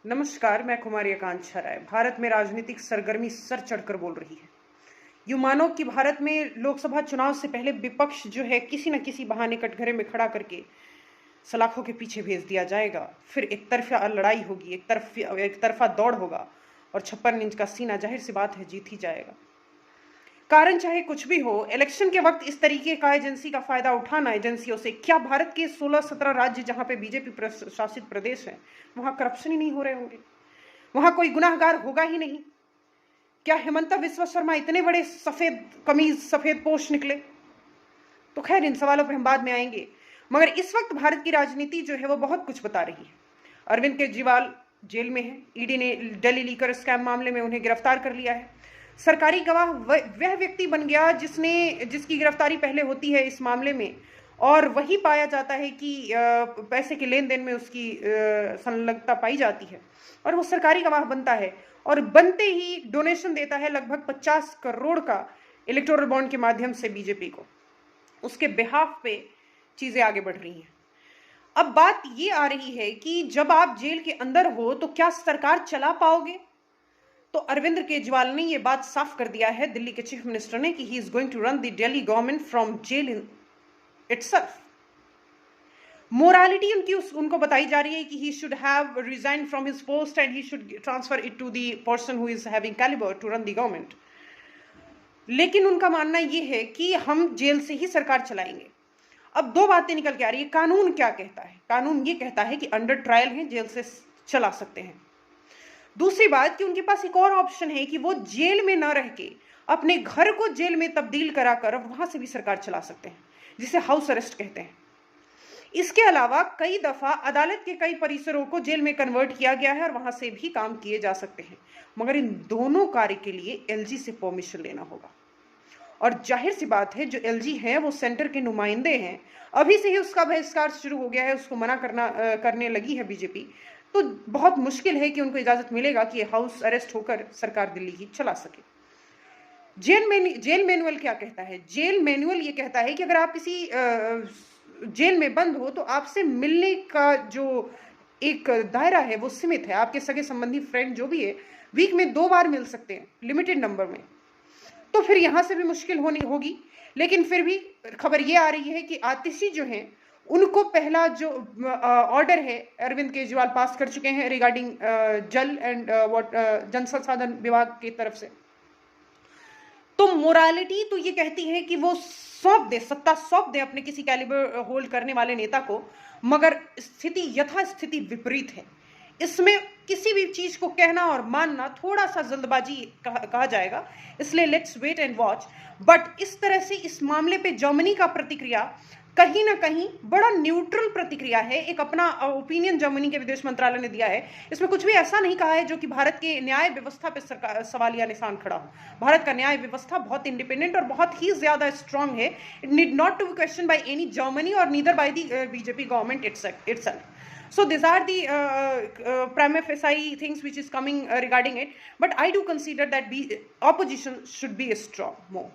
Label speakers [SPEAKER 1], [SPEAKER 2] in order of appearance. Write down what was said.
[SPEAKER 1] नमस्कार, मैं कुमारी आकांक्षा राय। भारत में राजनीतिक सरगर्मी सर चढ़कर बोल रही है। यूं मानो कि भारत में लोकसभा चुनाव से पहले विपक्ष जो है किसी न किसी बहाने कटघरे में खड़ा करके सलाखों के पीछे भेज दिया जाएगा। फिर एक तरफा लड़ाई होगी, एक तरफा दौड़ होगा और 56 इंच का सीना जाहिर सी बात है जीत ही जाएगा। कारण चाहे कुछ भी हो, इलेक्शन के वक्त इस तरीके का एजेंसी का फायदा उठाना एजेंसियों से, क्या भारत के 16-17 राज्य जहां पे बीजेपी शासित प्रदेश है वहां करप्शन ही नहीं हो रहे होंगे? वहां कोई गुनाहगार होगा ही नहीं? क्या हेमंता विश्व शर्मा इतने बड़े सफेद कमीज सफेद पोश निकले? तो खैर, इन सवालों पर हम बाद में आएंगे, मगर इस वक्त भारत की राजनीति जो है वो बहुत कुछ बता रही है। अरविंद केजरीवाल जेल में है। ईडी ने दिल्ली लीकर स्कैम मामले में उन्हें गिरफ्तार कर लिया है। सरकारी गवाह वह व्यक्ति बन गया जिसकी गिरफ्तारी पहले होती है इस मामले में, और वही पाया जाता है कि पैसे के लेन देन में उसकी संलग्नता पाई जाती है, और वो सरकारी गवाह बनता है और बनते ही डोनेशन देता है लगभग 50 करोड़ का इलेक्टोरल बॉन्ड के माध्यम से बीजेपी को। उसके बिहाफ पे चीजें आगे बढ़ रही हैं। अब बात ये आ रही है कि जब आप जेल के अंदर हो तो क्या सरकार चला पाओगे? तो अरविंद केजरीवाल ने यह बात साफ कर दिया है, दिल्ली के चीफ मिनिस्टर ने, कि he is going to run the Delhi government from jail in itself. Morality उनको बताई जा रही है कि he should have resign from his post and he should transfer it to the person who is having calibre to run the government. लेकिन उनका मानना यह है कि हम जेल से ही सरकार चलाएंगे। अब दो बातें निकल के आ रही है। कानून क्या कहता है? कानून ये कहता है कि अंडर ट्रायल है, जेल से चला सकते हैं। दूसरी बात कि उनके पास एक और ऑप्शन है कि वो जेल में ना रह के अपने घर को जेल में तब्दील कराकर वहां से भी सरकार चला सकते हैं, जिसे हाउस अरेस्ट कहते हैं। इसके अलावा कई दफा अदालत के कई परिसरों को जेल में कन्वर्ट किया गया है और वहां से भी काम किए जा सकते हैं, मगर इन दोनों कार्य के लिए एलजी से परमिशन लेना होगा। और जाहिर सी बात है, जो एलजी है वो सेंटर के नुमाइंदे हैं। अभी से ही उसका बहिष्कार शुरू हो गया है, उसको मना करने लगी है बीजेपी। तो बहुत मुश्किल है कि उनको इजाजत मिलेगा कि हाउस अरेस्ट होकर सरकार दिल्ली की चला सके। जेल मैनुअल क्या कहता है? जेल मैनुअल ये कहता है कि अगर आप किसी जेल में बंद हो तो आपसे मिलने का जो एक दायरा है वो सीमित है। आपके सगे संबंधी फ्रेंड जो भी है वीक में 2 बार मिल सकते हैं, लिमिटेड नंबर में। तो फिर यहां से भी मुश्किल होगी। लेकिन फिर भी खबर ये आ रही है कि आतिशी जो हैं उनको पहला जो ऑर्डर है अरविंद केजरीवाल पास कर चुके हैं रिगार्डिंग जल एंड जन संसाधन विभाग की तरफ से। तो मोरालिटी तो ये कहती है कि वो सत्ता सौंप दे अपने किसी कैलिबर होल्ड करने वाले नेता को, मगर स्थिति यथास्थिति विपरीत है। इसमें किसी भी चीज को कहना और मानना थोड़ा सा जल्दबाजी कहा जाएगा, इसलिए let's wait and watch. But इस तरह से इस मामले पे जर्मनी का प्रतिक्रिया कहीं ना कहीं बड़ा न्यूट्रल प्रतिक्रिया है। एक अपना ओपिनियन जर्मनी के विदेश मंत्रालय ने दिया है। इसमें कुछ भी ऐसा नहीं कहा है जो कि भारत के न्याय व्यवस्था पे सवालिया निशान खड़ा हो। भारत का न्याय व्यवस्था बहुत इंडिपेंडेंट और बहुत ही ज्यादा स्ट्रांग है। It need not to be question by any Germany और neither by the BJP government itself. So these are the prima facie things which is coming regarding it. But I do consider that opposition should be strong more.